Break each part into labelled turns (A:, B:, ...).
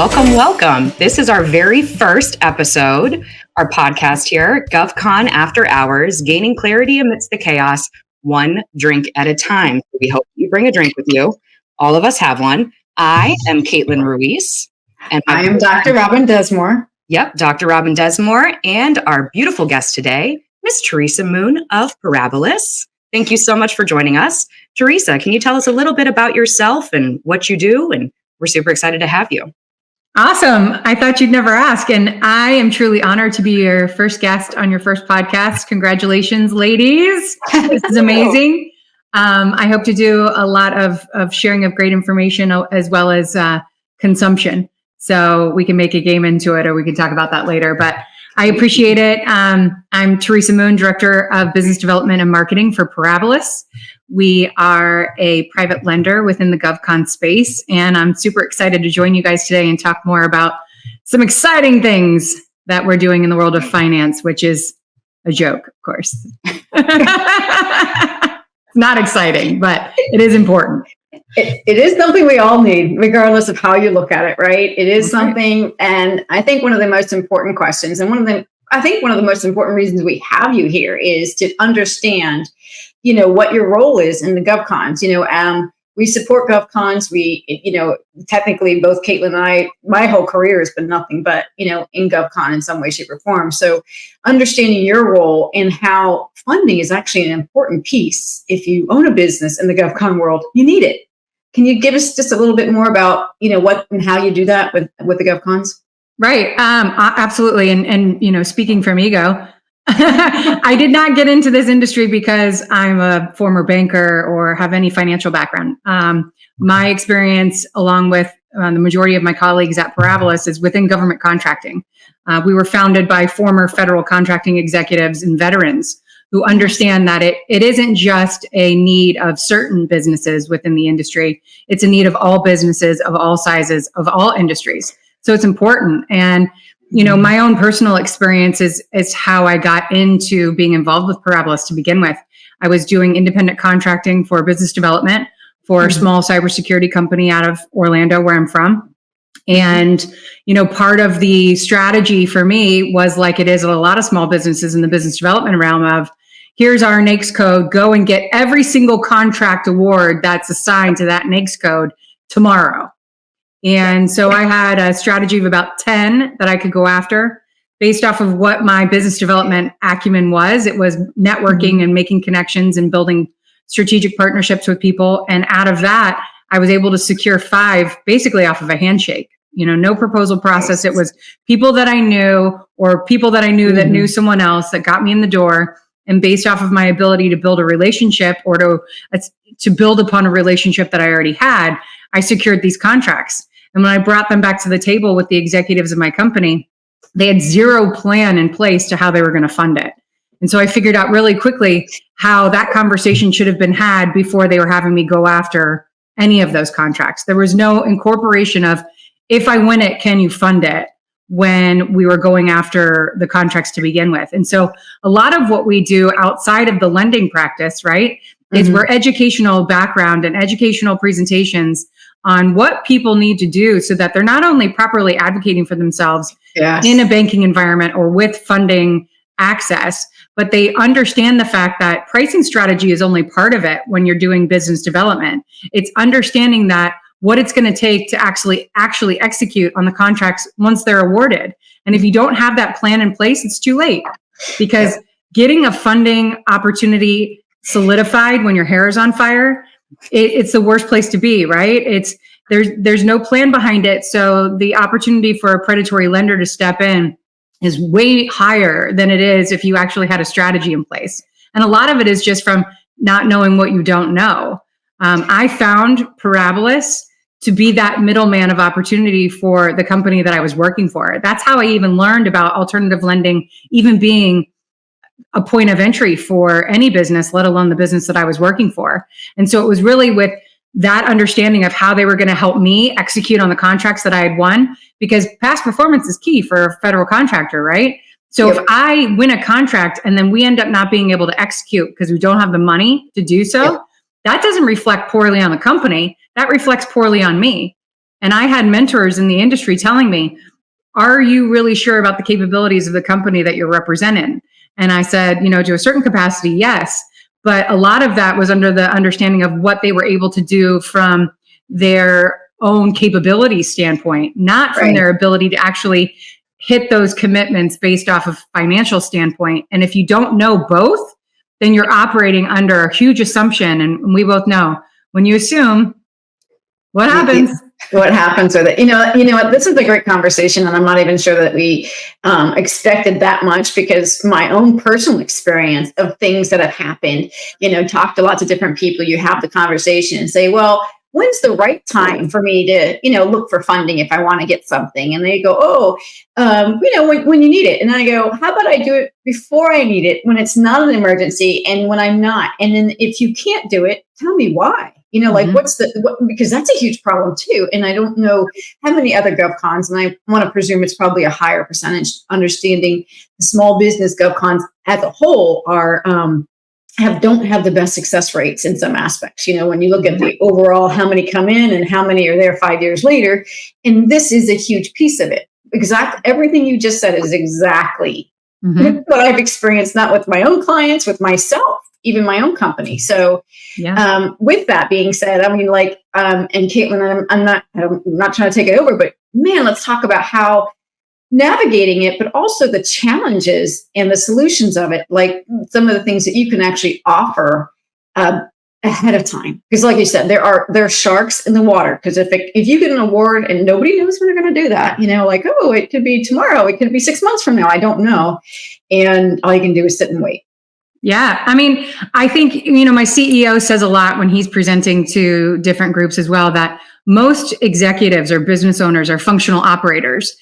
A: Welcome. This is our very first episode, our podcast here, GovCon After Hours, gaining clarity amidst the chaos, one drink at a time. We hope you bring a drink with you. All of us have one. I am Caitlin Ruiz.
B: And I am Dr. Robin Desmore.
A: Yep, Dr. Robin Desmore. And our beautiful guest today, Miss Teresa Moon of Parabilis. Thank you so much for joining us. Teresa, can you tell us a little bit about yourself and what you do? And we're super excited to have you.
B: Awesome. I thought you'd never ask. And I am truly honored to be your first guest on your first podcast. Congratulations, ladies. This is amazing. I hope to do a lot of sharing of great information as well as consumption. So we can make a game into it, or we can talk about that later. But I appreciate it. I'm Teresa Moon, Director of Business Development and Marketing for Parabilis. We are a private lender within the GovCon space, and I'm super excited to join you guys today and talk more about some exciting things that we're doing in the world of finance, which is a joke, of course. Not exciting, but it is important.
C: It is something we all need, regardless of how you look at it, right? It is something, and I think one of the most important questions, and one of the most important reasons we have you here is to understand, what your role is in the GovCons. We support GovCons. Technically both Caitlin and I, my whole career has been nothing but, in GovCon in some way, shape, or form. So understanding your role and how funding is actually an important piece. If you own a business in the GovCon world, you need it. Can you give us just a little bit more about, what and how you do that with the GovCons?
B: Right. Absolutely. And speaking from ego, I did not get into this industry because I'm a former banker or have any financial background. My experience, along with the majority of my colleagues at Parabilis, is within government contracting. We were founded by former federal contracting executives and veterans who understand that it isn't just a need of certain businesses within the industry. It's a need of all businesses of all sizes, of all industries. So it's important. And my own personal experience is how I got into being involved with Parabilis to begin with. I was doing independent contracting for business development for a small cybersecurity company out of Orlando, where I'm from. And, part of the strategy for me was, like it is at a lot of small businesses in the business development realm, of here's our NAICS code, go and get every single contract award that's assigned to that NAICS code tomorrow. And so I had a strategy of about 10 that I could go after based off of what my business development acumen was. It was networking and making connections and building strategic partnerships with people. And out of that, I was able to secure 5 basically off of a handshake. No proposal process. It was people that I knew, or people that I knew that knew someone else, that got me in the door. And based off of my ability to build a relationship, or to build upon a relationship that I already had, I secured these contracts. And when I brought them back to the table with the executives of my company, they had zero plan in place to how they were going to fund it. And so I figured out really quickly how that conversation should have been had before they were having me go after any of those contracts. There was no incorporation of, if I win it, can you fund it, when we were going after the contracts to begin with. And so a lot of what we do outside of the lending practice, right, is we're educational background and educational presentations on what people need to do so that they're not only properly advocating for themselves in a banking environment or with funding access, but they understand the fact that pricing strategy is only part of it when you're doing business development. It's understanding that what it's going to take to actually execute on the contracts once they're awarded. And if you don't have that plan in place, it's too late, because getting a funding opportunity solidified when your hair is on fire, it's the worst place to be, right? There's no plan behind it. So the opportunity for a predatory lender to step in is way higher than it is if you actually had a strategy in place. And a lot of it is just from not knowing what you don't know. I found Parabilis to be that middleman of opportunity for the company that I was working for. That's how I even learned about alternative lending, even being a point of entry for any business, let alone the business that I was working for. And so it was really with that understanding of how they were going to help me execute on the contracts that I had won, because past performance is key for a federal contractor, right? So if I win a contract and then we end up not being able to execute because we don't have the money to do so, that doesn't reflect poorly on the company. That reflects poorly on me. And I had mentors in the industry telling me, are you really sure about the capabilities of the company that you're representing? And I said, to a certain capacity, yes. But a lot of that was under the understanding of what they were able to do from their own capability standpoint, not from their ability to actually hit those commitments based off of financial standpoint. And if you don't know both, then you're operating under a huge assumption. And we both know when you assume, what happens?
C: What happens with it? You know what? This is a great conversation, and I'm not even sure that we expected that much, because my own personal experience of things that have happened, talk to lots of different people. You have the conversation and say, well, when's the right time for me to, look for funding if I want to get something? And they go, when you need it. And I go, how about I do it before I need it, when it's not an emergency and when I'm not? And then if you can't do it, tell me why. Because that's a huge problem too. And I don't know how many other GovCons, and I want to presume it's probably a higher percentage, understanding the small business GovCons as a whole are, don't have the best success rates in some aspects. When you look at the overall, how many come in and how many are there 5 years later. And this is a huge piece of it. Everything you just said is exactly what I've experienced, not with my own clients, with myself, even my own company. So with that being said, I mean, and Caitlin, I'm not trying to take it over, but man, let's talk about how navigating it, but also the challenges and the solutions of it, like some of the things that you can actually offer ahead of time. Because like you said, there are sharks in the water. Because if you get an award and nobody knows when they're going to do that, it could be tomorrow, it could be 6 months from now, I don't know. And all you can do is sit and wait.
B: Yeah. I mean, I think, my CEO says a lot when he's presenting to different groups as well, that most executives or business owners are functional operators.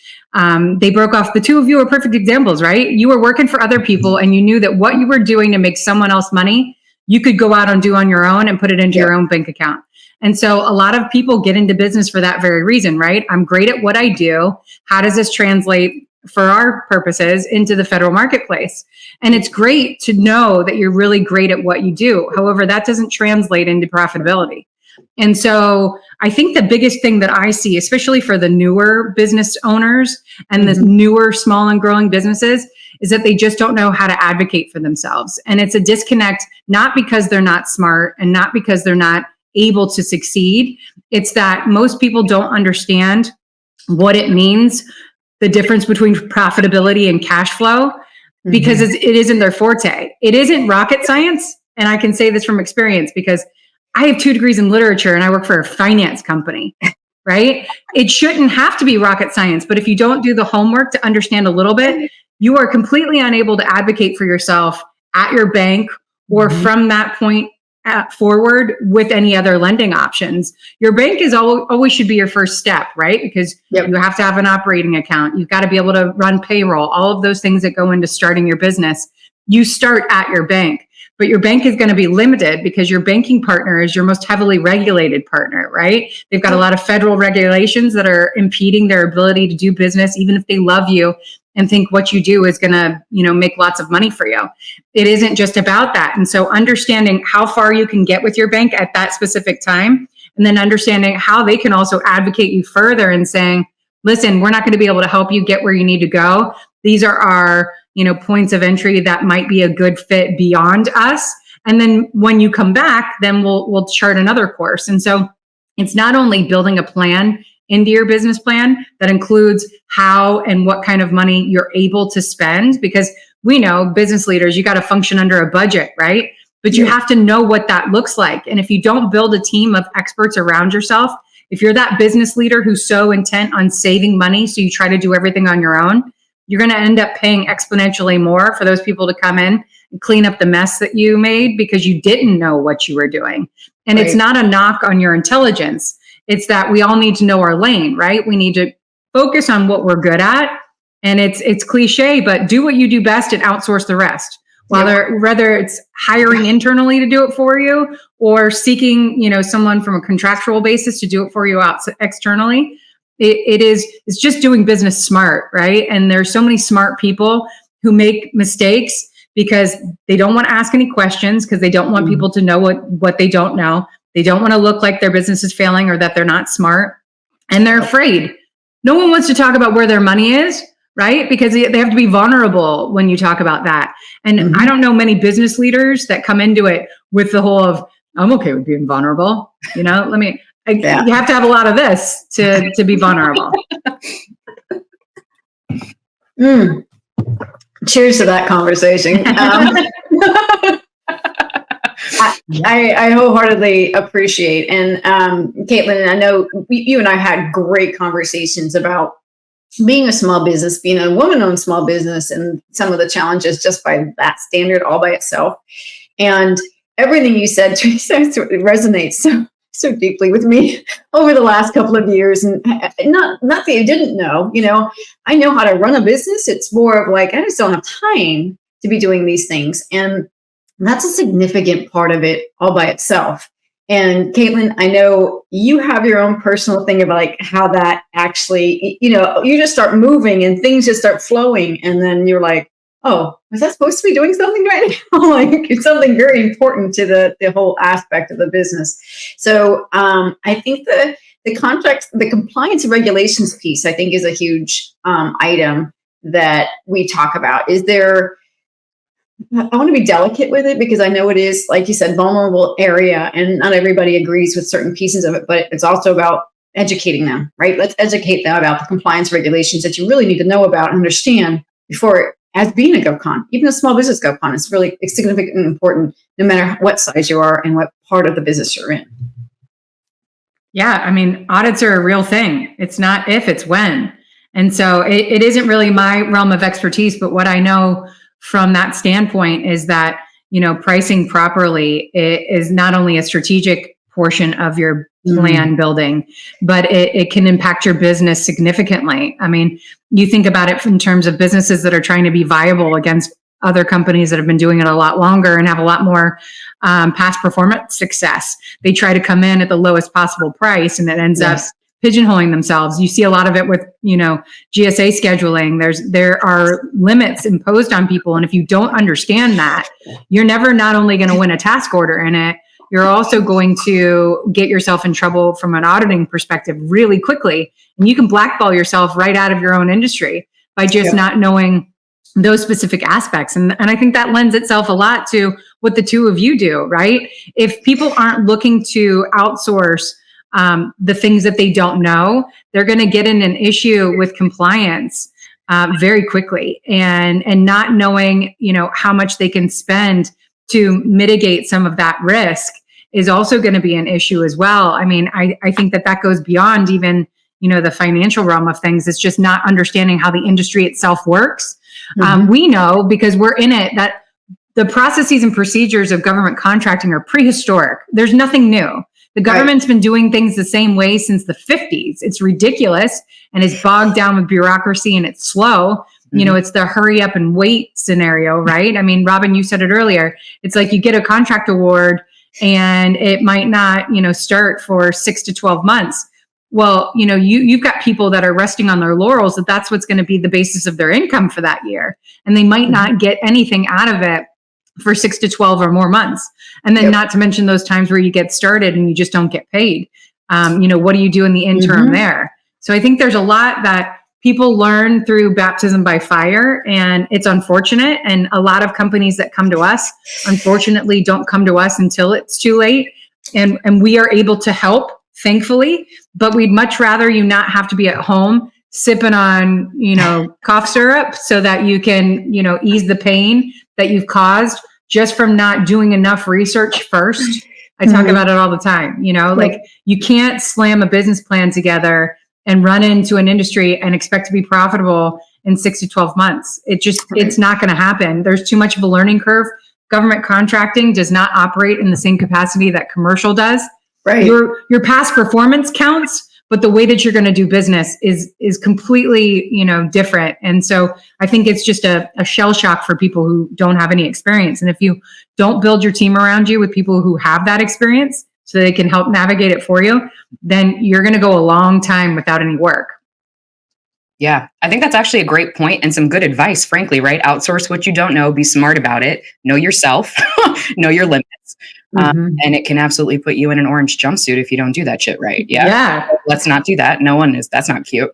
B: They broke off, the two of you are perfect examples, right? You were working for other people and you knew that what you were doing to make someone else money, you could go out and do on your own and put it into your own bank account. And so a lot of people get into business for that very reason, right? I'm great at what I do. How does this translate for our purposes into the federal marketplace? And it's great to know that you're really great at what you do. However, that doesn't translate into profitability. And so I think the biggest thing that I see, especially for the newer business owners and the newer small and growing businesses, is that they just don't know how to advocate for themselves. And it's a disconnect, not because they're not smart and not because they're not able to succeed. It's that most people don't understand what it means, the difference between profitability and cash flow, because it isn't their forte. It isn't rocket science. And I can say this from experience because I have 2 degrees in literature and I work for a finance company, right? It shouldn't have to be rocket science, but if you don't do the homework to understand a little bit, you are completely unable to advocate for yourself at your bank or from that point forward with any other lending options. Your bank is always should be your first step, right? Because you have to have an operating account. You've got to be able to run payroll, all of those things that go into starting your business. You start at your bank. But your bank is going to be limited because your banking partner is your most heavily regulated partner, right? They've got a lot of federal regulations that are impeding their ability to do business, even if they love you and think what you do is going to, make lots of money for you. It isn't just about that. And so understanding how far you can get with your bank at that specific time, and then understanding how they can also advocate you further and saying, listen, we're not going to be able to help you get where you need to go. These are our points of entry that might be a good fit beyond us. And then when you come back, then we'll chart another course. And so it's not only building a plan into your business plan that includes how and what kind of money you're able to spend, because we know business leaders, you got to function under a budget, right? But you have to know what that looks like. And if you don't build a team of experts around yourself, if you're that business leader who's so intent on saving money, so you try to do everything on your own, you're going to end up paying exponentially more for those people to come in and clean up the mess that you made because you didn't know what you were doing. And it's not a knock on your intelligence. It's that we all need to know our lane, right? We need to focus on what we're good at. And it's cliche, but do what you do best and outsource the rest. Whether it's hiring internally to do it for you or seeking, someone from a contractual basis to do it for you externally. It's just doing business smart, right? And there's so many smart people who make mistakes because they don't want to ask any questions because they don't want people to know what they don't know. They don't want to look like their business is failing or that they're not smart. and they're afraid. No one wants to talk about where their money is, right? Because they have to be vulnerable when you talk about that. And I don't know many business leaders that come into it with the whole of, I'm okay with being vulnerable. You have to have a lot of this to be vulnerable.
C: Cheers to that conversation. I wholeheartedly appreciate. And Caitlin, I know you and I had great conversations about being a small business, being a woman-owned small business, and some of the challenges just by that standard all by itself. And everything you said, Teresa, resonates so deeply with me over the last couple of years. And not that you didn't know, I know how to run a business. It's more of like, I just don't have time to be doing these things. And that's a significant part of it all by itself. And Caitlin, I know you have your own personal thing about like how that actually, you just start moving and things just start flowing. And then you're like, oh, was I supposed to be doing something right now? Like it's something very important to the whole aspect of the business. So I think the contracts, the compliance and regulations piece, I think is a huge item that we talk about. I want to be delicate with it because I know it is, like you said, vulnerable area and not everybody agrees with certain pieces of it, but it's also about educating them, right? Let's educate them about the compliance regulations that you really need to know about and understand before, as being a GovCon, even a small business GovCon, it's significant and important no matter what size you are and what part of the business you're in.
B: Yeah, I mean, audits are a real thing. It's not if, it's when. And so it isn't really my realm of expertise, but what I know from that standpoint is that, pricing properly is not only a strategic portion of your plan building, but it can impact your business significantly. I mean, you think about it in terms of businesses that are trying to be viable against other companies that have been doing it a lot longer and have a lot more past performance success. They try to come in at the lowest possible price, and it ends up pigeonholing themselves. You see a lot of it with, GSA scheduling. There are limits imposed on people. And if you don't understand that, you're never not only going to win a task order in it, you're also going to get yourself in trouble from an auditing perspective really quickly. And you can blackball yourself right out of your own industry by just not knowing those specific aspects. And I think that lends itself a lot to what the two of you do, right? If people aren't looking to outsource the things that they don't know, they're going to get in an issue with compliance very quickly, and not knowing, how much they can spend to mitigate some of that risk is also going to be an issue as well. I mean, I think that goes beyond even, the financial realm of things. It's just not understanding how the industry itself works. We know, because we're in it, that the processes and procedures of government contracting are prehistoric. There's nothing new. The government's been doing things the same way since the 50s. It's ridiculous and it's bogged down with bureaucracy and it's slow. It's the hurry up and wait scenario, right? I mean, Robin, you said it earlier. It's like you get a contract award and it might not, start for 6 to 12 months. Well, you've got people that are resting on their laurels that that's what's going to be the basis of their income for that year. And they might not get anything out of it for 6 to 12 or more months. And then not to mention those times where you get started and you just don't get paid. What do you do in the interim there? So I think there's a lot that people learn through baptism by fire, and it's unfortunate. And a lot of companies that come to us, unfortunately, don't come to us until it's too late. And we are able to help, thankfully, but we'd much rather you not have to be at home sipping on, cough syrup so that you can, ease the pain that you've caused just from not doing enough research first. I talk about it all the time, like you can't slam a business plan together and run into an industry and expect to be profitable in 6 to 12 months. It's not going to happen. There's too much of a learning curve. Government contracting does not operate in the same capacity that commercial does. Right. Your past performance counts, but the way that you're going to do business is completely, different. And so I think it's just a shell shock for people who don't have any experience. And if you don't build your team around you with people who have that experience so they can help navigate it for you, then you're going to go a long time without any work.
A: Yeah, I think that's actually a great point and some good advice, frankly, right? Outsource what you don't know, be smart about it, know yourself, know your limits. And it can absolutely put you in an orange jumpsuit if you don't do that shit right. Yeah. Let's not do that. That's not cute.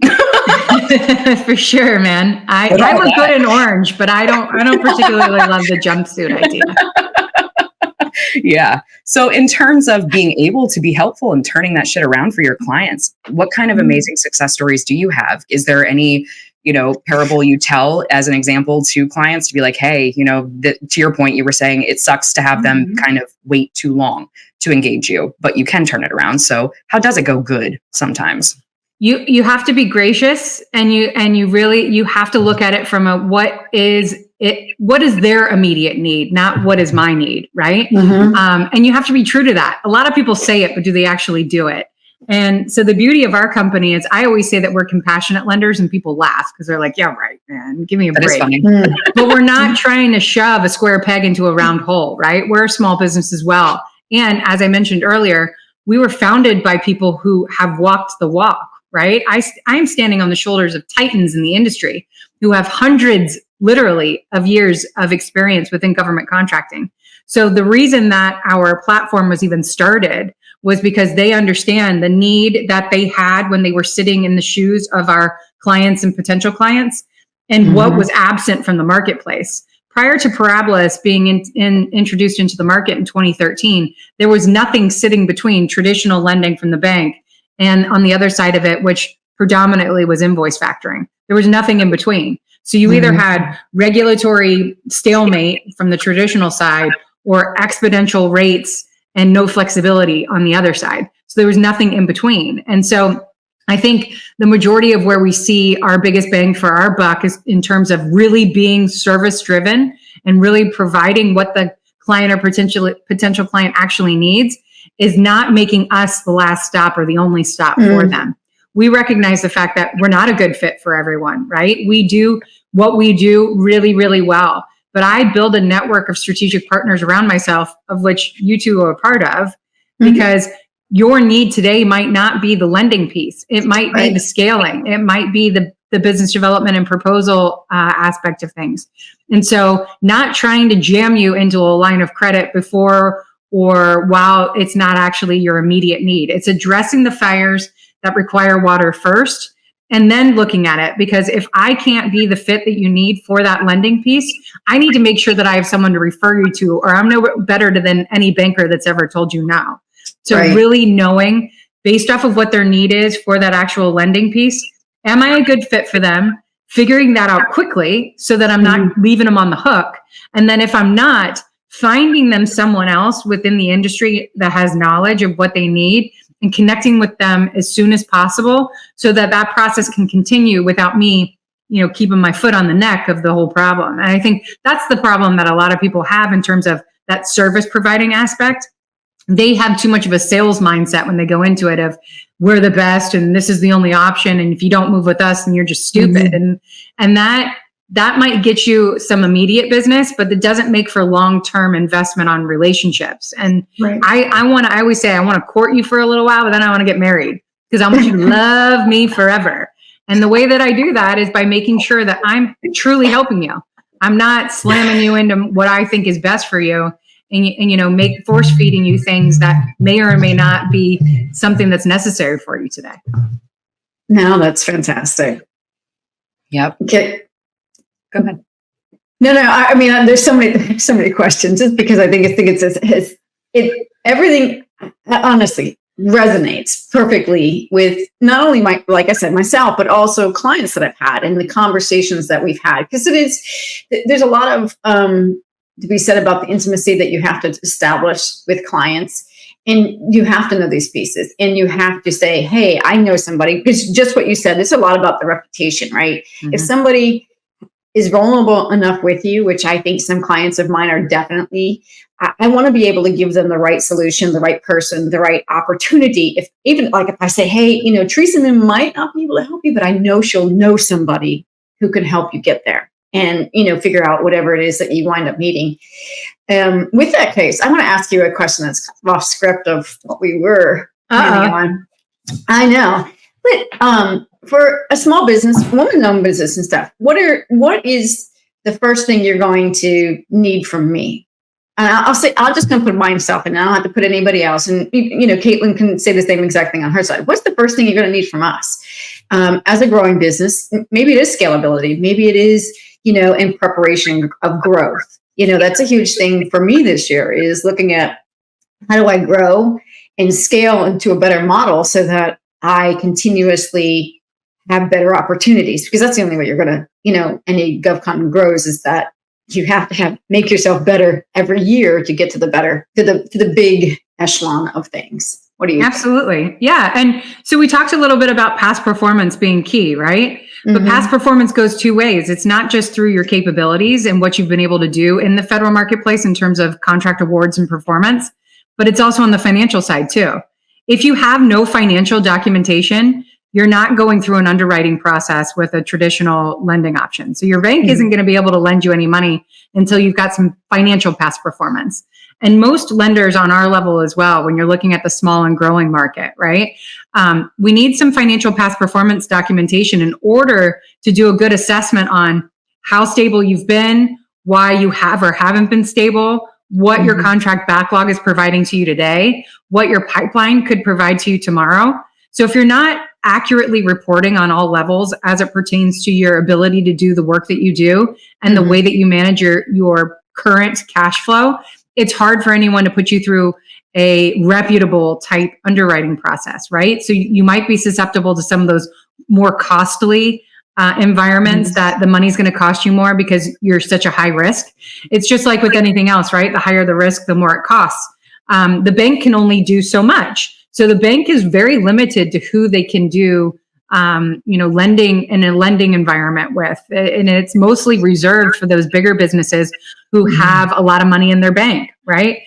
B: For sure, man. I look good in orange, but I don't particularly love the jumpsuit idea.
A: Yeah. So in terms of being able to be helpful and turning that shit around for your clients, what kind of amazing success stories do you have? Is there any, parable you tell as an example to clients to be like, hey, to your point, you were saying it sucks to have them kind of wait too long to engage you, but you can turn it around. So how does it go good sometimes?
B: You have to be gracious, and you have to look at it from what is their immediate need, not what is my need, right? And you have to be true to that. A lot of people say it, but do they actually do it? And so the beauty of our company is, I always say that we're compassionate lenders, and people laugh because they're like, yeah, right, man, give me a break. But we're not trying to shove a square peg into a round hole, right? We're a small business as well. And as I mentioned earlier, we were founded by people who have walked the walk, right? I am standing on the shoulders of titans in the industry who have hundreds, literally, of years of experience within government contracting. So the reason that our platform was even started was because they understand the need that they had when they were sitting in the shoes of our clients and potential clients, and what was absent from the marketplace. Prior to Parabilis being introduced into the market in 2013, there was nothing sitting between traditional lending from the bank and on the other side of it, which predominantly was invoice factoring. There was nothing in between. So you either had regulatory stalemate from the traditional side, or exponential rates and no flexibility on the other side. So there was nothing in between. And so I think the majority of where we see our biggest bang for our buck is in terms of really being service driven and really providing what the client or potential client actually needs, is not making us the last stop or the only stop for them. We recognize the fact that we're not a good fit for everyone, right? We do what we do really, really well. But I build a network of strategic partners around myself, of which you two are a part of, because your need today might not be the lending piece. It might be the scaling. It might be the business development and proposal aspect of things. And so not trying to jam you into a line of credit before or while it's not actually your immediate need. It's addressing the fires that require water first, and then looking at it. Because if I can't be the fit that you need for that lending piece, I need to make sure that I have someone to refer you to, or I'm no better than any banker that's ever told you no. So really knowing, based off of what their need is for that actual lending piece, am I a good fit for them? Figuring that out quickly so that I'm not leaving them on the hook. And then if I'm not, finding them someone else within the industry that has knowledge of what they need, and connecting with them as soon as possible so that that process can continue without me, keeping my foot on the neck of the whole problem. And I think that's the problem that a lot of people have in terms of that service providing aspect. They have too much of a sales mindset when they go into it of, we're the best and this is the only option, and if you don't move with us, then you're just stupid. And that might get you some immediate business, but it doesn't make for long-term investment on relationships. And I always say, I want to court you for a little while, but then I want to get married because I want you to love me forever. And the way that I do that is by making sure that I'm truly helping you. I'm not slamming you into what I think is best for you and force feeding you things that may or may not be something that's necessary for you today.
C: No, that's fantastic.
A: Yep.
C: Okay.
A: Go ahead.
C: No. I mean, there's so many questions. Just because I think it's everything. Honestly, resonates perfectly with not only like I said, myself, but also clients that I've had and the conversations that we've had. Because there's a lot of to be said about the intimacy that you have to establish with clients. And you have to know these pieces, and you have to say, hey, I know somebody, because just what you said, it's a lot about the reputation, right? If somebody is vulnerable enough with you, which I think some clients of mine are definitely, I want to be able to give them the right solution, the right person, the right opportunity. If I say, hey, Teresa Moon might not be able to help you, but I know she'll know somebody who can help you get there and, figure out whatever it is that you wind up needing. With that case, I want to ask you a question that's off script of what we were planning on. I know. But for a small business, woman-owned business and stuff, what is the first thing you're going to need from me? And I'll just gonna put myself in. I don't have to put anybody else. And Caitlin can say the same exact thing on her side. What's the first thing you're going to need from us as a growing business? Maybe it is scalability. Maybe it is in preparation of growth. That's a huge thing for me this year, is looking at how do I grow and scale into a better model so that I continuously have better opportunities, because that's the only way you're going to, any GovCon grows, is that you have to make yourself better every year to get to the big echelon of things. What do you
B: Absolutely. Think? Yeah. And so we talked a little bit about past performance being key, right? Mm-hmm. But past performance goes two ways. It's not just through your capabilities and what you've been able to do in the federal marketplace in terms of contract awards and performance, but it's also on the financial side too. If you have no financial documentation, you're not going through an underwriting process with a traditional lending option. So your bank isn't going to be able to lend you any money until you've got some financial past performance. And most lenders on our level as well, when you're looking at the small and growing market, right? We need some financial past performance documentation in order to do a good assessment on how stable you've been, why you have or haven't been stable, what your contract backlog is providing to you today, what your pipeline could provide to you tomorrow. So if you're not accurately reporting on all levels as it pertains to your ability to do the work that you do and the way that you manage your current cash flow, it's hard for anyone to put you through a reputable type underwriting process, right? So you might be susceptible to some of those more costly environments that the money's going to cost you more because you're such a high risk. It's just like with anything else, right? The higher the risk, the more it costs. The bank can only do so much. So the bank is very limited to who they can do, lending in a lending environment with. And it's mostly reserved for those bigger businesses who have a lot of money in their bank, right?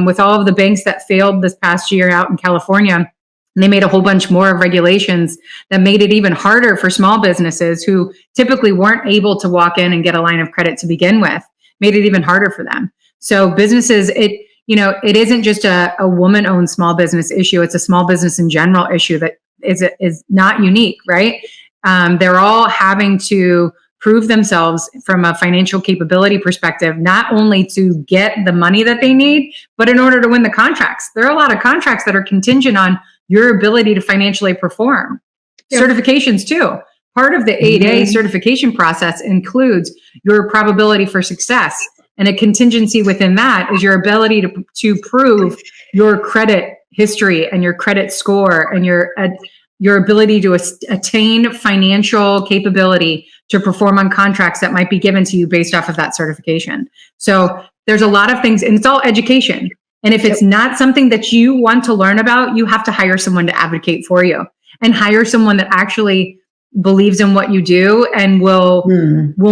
B: With all of the banks that failed this past year out in California, they made a whole bunch more of regulations that made it even harder for small businesses who typically weren't able to walk in and get a line of credit to begin with, made it even harder for them. So businesses, it isn't just a woman-owned small business issue. It's a small business in general issue that is not unique, right? They're all having to prove themselves from a financial capability perspective, not only to get the money that they need, but in order to win the contracts. There are a lot of contracts that are contingent on your ability to financially perform. Yep. Certifications too. Part of the 8A certification process includes your probability for success. And a contingency within that is your ability to prove your credit history and your credit score and your ability to attain financial capability to perform on contracts that might be given to you based off of that certification. So there's a lot of things, and it's all education. And if it's not something that you want to learn about, you have to hire someone to advocate for you, and hire someone that actually believes in what you do and will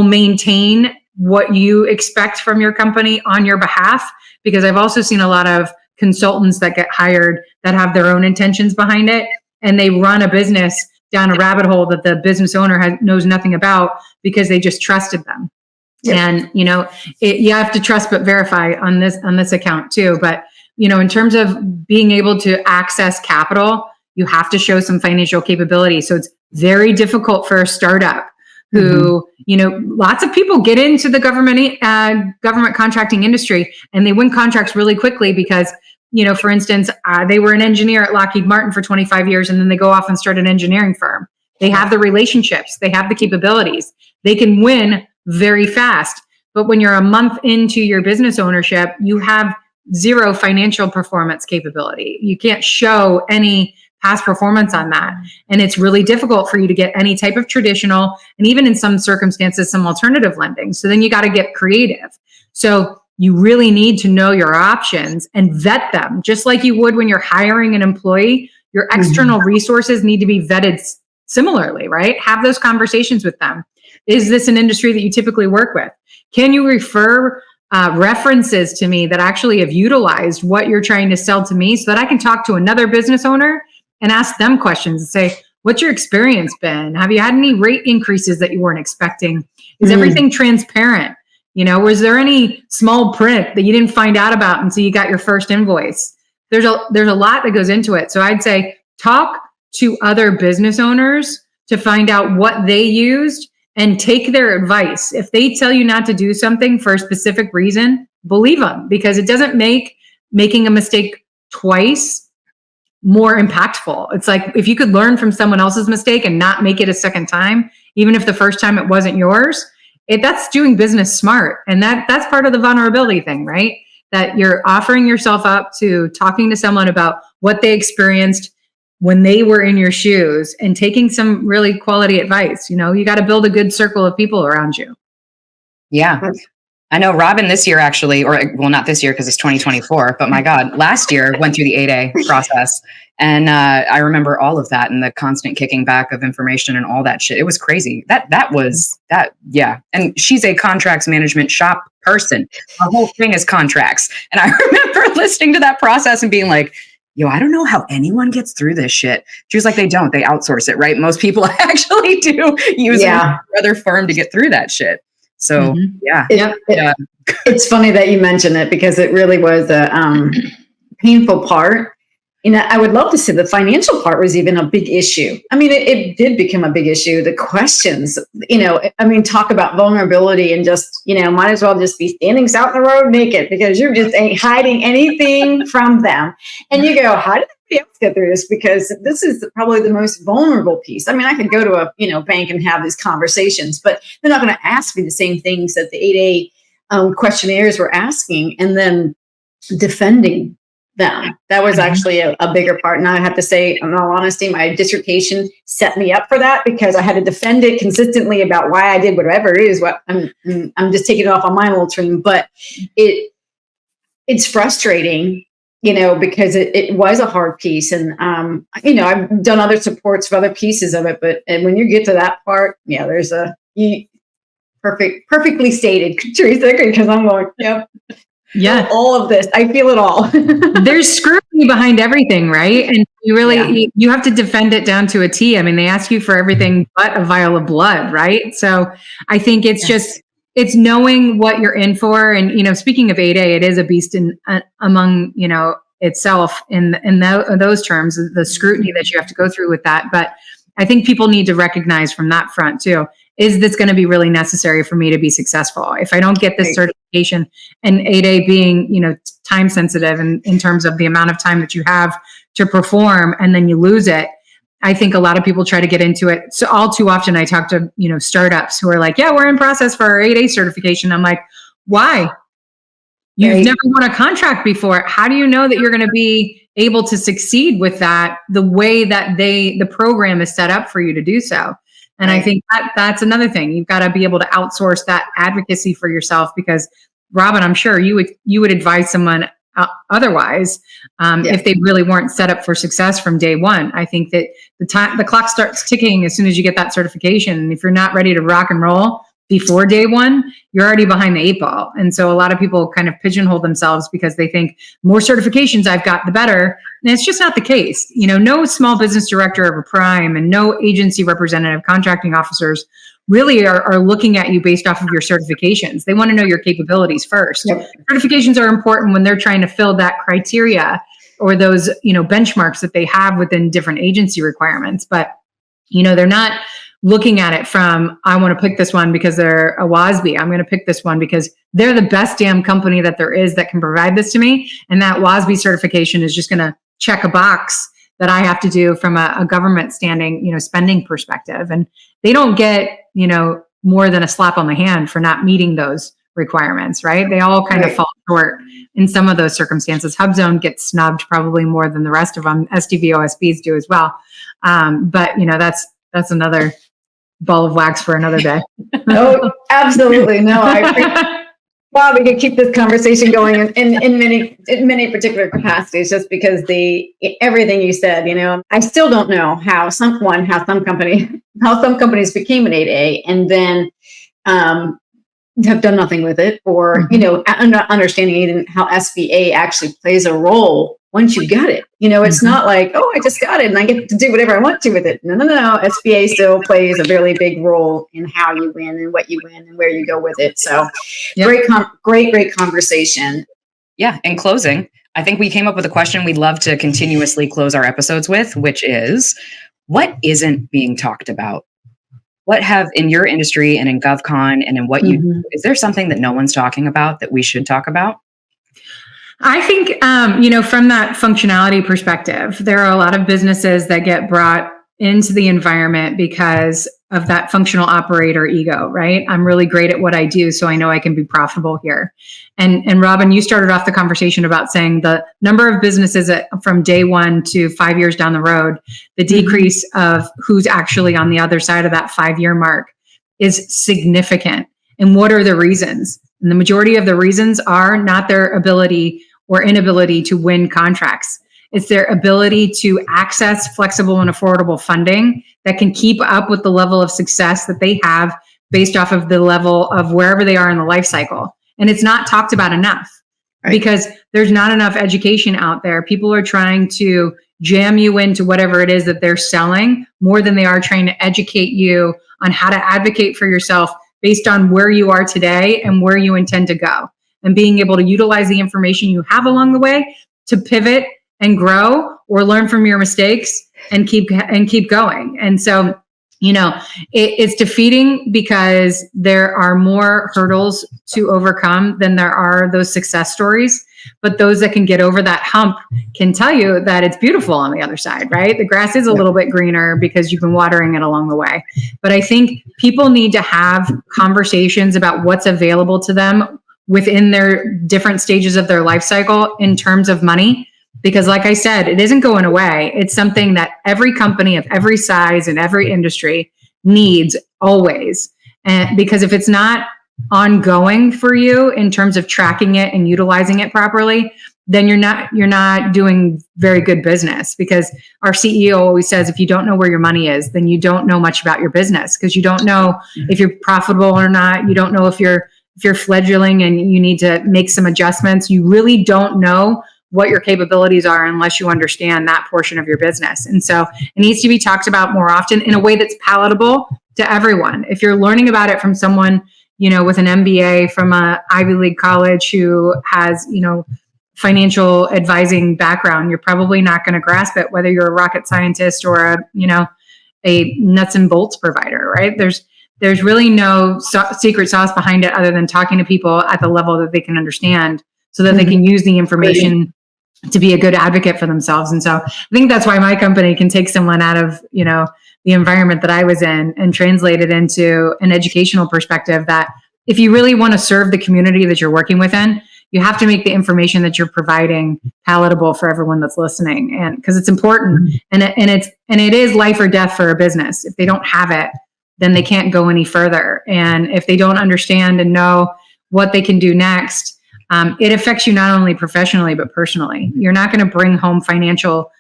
B: maintain what you expect from your company on your behalf. Because I've also seen a lot of consultants that get hired that have their own intentions behind it, and they run a business down a rabbit hole that the business owner knows nothing about because they just trusted them. Yep. And you have to trust but verify on this account too. But in terms of being able to access capital, you have to show some financial capability. So it's very difficult for a startup who, lots of people get into the government contracting industry and they win contracts really quickly because, for instance, they were an engineer at Lockheed Martin for 25 years and then they go off and start an engineering firm. They have the relationships, they have the capabilities, they can win very fast. But when you're a month into your business ownership, you have zero financial performance capability. You can't show any past performance on that. And it's really difficult for you to get any type of traditional, and even in some circumstances, some alternative lending. So then you got to get creative. So you really need to know your options and vet them, just like you would when you're hiring an employee. Your external resources need to be vetted similarly, right? Have those conversations with them. Is this an industry that you typically work with? Can you refer references to me that actually have utilized what you're trying to sell to me so that I can talk to another business owner and ask them questions and say, what's your experience been? Have you had any rate increases that you weren't expecting? Is everything transparent? Was there any small print that you didn't find out about until you got your first invoice? There's a lot that goes into it. So I'd say talk to other business owners to find out what they used and take their advice. If they tell you not to do something for a specific reason, believe them, because it doesn't make making a mistake twice more impactful. It's like if you could learn from someone else's mistake and not make it a second time, even if the first time it wasn't yours, that's doing business smart. And that's part of the vulnerability thing, right? That you're offering yourself up to talking to someone about what they experienced when they were in your shoes and taking some really quality advice. You got to build a good circle of people around you.
A: Yeah. I know Robin this year actually, not this year because it's 2024, but my God, last year went through the 8A process. And I remember all of that and the constant kicking back of information and all that shit. It was crazy. Yeah. And she's a contracts management shop person. Our whole thing is contracts. And I remember listening to that process and being like, yo, I don't know how anyone gets through this shit. She was like, they don't. They outsource it, right? Most people actually do use another firm to get through that shit. So,
C: it's funny that you mention it because it really was a painful part. I would love to say the financial part was even a big issue. I mean, it did become a big issue. The questions, talk about vulnerability and just, might as well just be standing out in the road naked because you're just ain't hiding anything from them. And you go, how did everybody else get through this? Because this is probably the most vulnerable piece. I mean, I could go to a bank and have these conversations, but they're not going to ask me the same things that the 8A questionnaires were asking and then defending them. That was actually a bigger part. And I have to say, in all honesty, my dissertation set me up for that because I had to defend it consistently about why I did whatever it is. What I'm just taking it off on my little stream, but it's frustrating, because it was a hard piece. And, I've done other supports for other pieces of it, and when you get to that part, there's perfectly stated, Teresa, because I'm going, yep.
B: Yeah.
C: All of this. I feel it all.
B: There's scrutiny behind everything, right? And you really, you have to defend it down to a T. I mean, they ask you for everything but a vial of blood, right? So I think it's it's knowing what you're in for. And, speaking of 8A, it is a beast among, itself in those terms, the scrutiny that you have to go through with that. But I think people need to recognize from that front too, is this going to be really necessary for me to be successful? If I don't get this certification, and 8A being, time sensitive in terms of the amount of time that you have to perform and then you lose it, I think a lot of people try to get into it. So all too often I talk to, startups who are like, yeah, we're in process for our 8A certification. I'm like, why? You've never won a contract before. How do you know that you're going to be able to succeed with that the way that the program is set up for you to do so? And I think that's another thing. You've got to be able to outsource that advocacy for yourself because, Robin, I'm sure you would advise someone otherwise if they really weren't set up for success from day one. I think that the clock starts ticking as soon as you get that certification. And if you're not ready to rock and roll before day one, you're already behind the 8-ball. And so a lot of people kind of pigeonhole themselves because they think more certifications I've got, the better. And it's just not the case. No small business director of a prime and no agency representative contracting officers really are looking at you based off of your certifications. They want to know your capabilities first. Yep. Certifications are important when they're trying to fill that criteria or those, benchmarks that they have within different agency requirements. But, they're not looking at it from, I want to pick this one because they're a WASB. I'm going to pick this one because they're the best damn company that there is that can provide this to me. And that WASB certification is just going to check a box that I have to do from a government standing, spending perspective. And they don't get, more than a slap on the hand for not meeting those requirements, right? They all kind of fall short in some of those circumstances. HubZone gets snubbed probably more than the rest of them. SDV OSBs do as well. But, that's another ball of wax for another day.
C: Oh, absolutely. No, wow, we could keep this conversation going in many particular capacities just because everything you said, I still don't know how some companies became an 8A and then have done nothing with it or, not understanding even how SBA actually plays a role once you got it. It's not like, oh, I just got it and I get to do whatever I want to with it. No. SBA still plays a really big role in how you win and what you win and where you go with it. So great conversation.
A: Yeah. In closing, I think we came up with a question we'd love to continuously close our episodes with, which is, what isn't being talked about? What have in your industry and in GovCon and in what you do, is there something that no one's talking about that we should talk about?
B: I think, from that functionality perspective, there are a lot of businesses that get brought into the environment because of that functional operator ego, right? I'm really great at what I do, so I know I can be profitable here. And Robin, you started off the conversation about saying the number of businesses from day one to 5 years down the road, the decrease of who's actually on the other side of that 5-year mark is significant. And what are the reasons? And the majority of the reasons are not their ability or inability to win contracts. It's their ability to access flexible and affordable funding that can keep up with the level of success that they have based off of the level of wherever they are in the life cycle. And it's not talked about enough because there's not enough education out there. People are trying to jam you into whatever it is that they're selling more than they are trying to educate you on how to advocate for yourself based on where you are today and where you intend to go, and being able to utilize the information you have along the way to pivot and grow or learn from your mistakes and keep going. And so, it's defeating because there are more hurdles to overcome than there are those success stories. But those that can get over that hump can tell you that it's beautiful on the other side, right? The grass is a little bit greener because you've been watering it along the way. But I think people need to have conversations about what's available to them within their different stages of their life cycle in terms of money. Because like I said, it isn't going away. It's something that every company of every size and every industry needs always. And because if it's not ongoing for you in terms of tracking it and utilizing it properly, then you're not doing very good business. Because our CEO always says, if you don't know where your money is, then you don't know much about your business, because you don't know if you're profitable or not. You don't know if you're fledgling and you need to make some adjustments. You really don't know what your capabilities are unless you understand that portion of your business. And so it needs to be talked about more often in a way that's palatable to everyone. If you're learning about it from someone, with an MBA from a Ivy League college who has, financial advising background, you're probably not going to grasp it, whether you're a rocket scientist or a nuts and bolts provider, right? There's really no secret sauce behind it other than talking to people at the level that they can understand so that they can use the information to be a good advocate for themselves. And so I think that's why my company can take someone out of, the environment that I was in and translate it into an educational perspective that if you really want to serve the community that you're working within, you have to make the information that you're providing palatable for everyone that's listening. And because it's important and it is life or death for a business. If they don't have it, then they can't go any further. And if they don't understand and know what they can do next, it affects you not only professionally, but personally. You're not going to bring home financial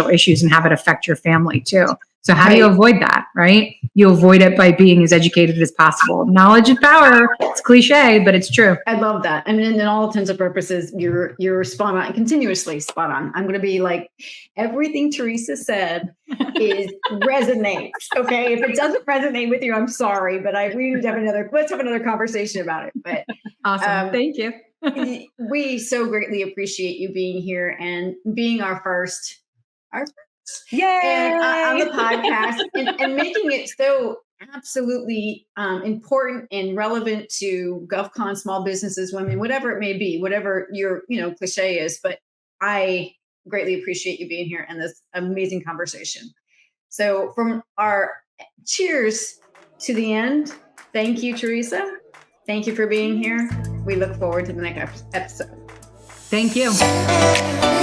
B: issues and have it affect your family too. So how do you avoid that, right? You avoid it by being as educated as possible. Knowledge is power. It's cliche, but it's true.
C: I love that. I mean, in all intents and purposes, you're spot on, continuously spot on. I'm going to be like, everything Teresa said resonates. Okay. If it doesn't resonate with you, I'm sorry, but we need to let's have another conversation about it. But
B: awesome. Thank you.
C: We so greatly appreciate you being here and being our first on the podcast and making it so absolutely important and relevant to GovCon, small businesses, women, whatever it may be, whatever your cliche is. But I greatly appreciate you being here and this amazing conversation. So from our cheers to the end, thank you, Teresa. Thank you for being here. We look forward to the next episode.
B: Thank you.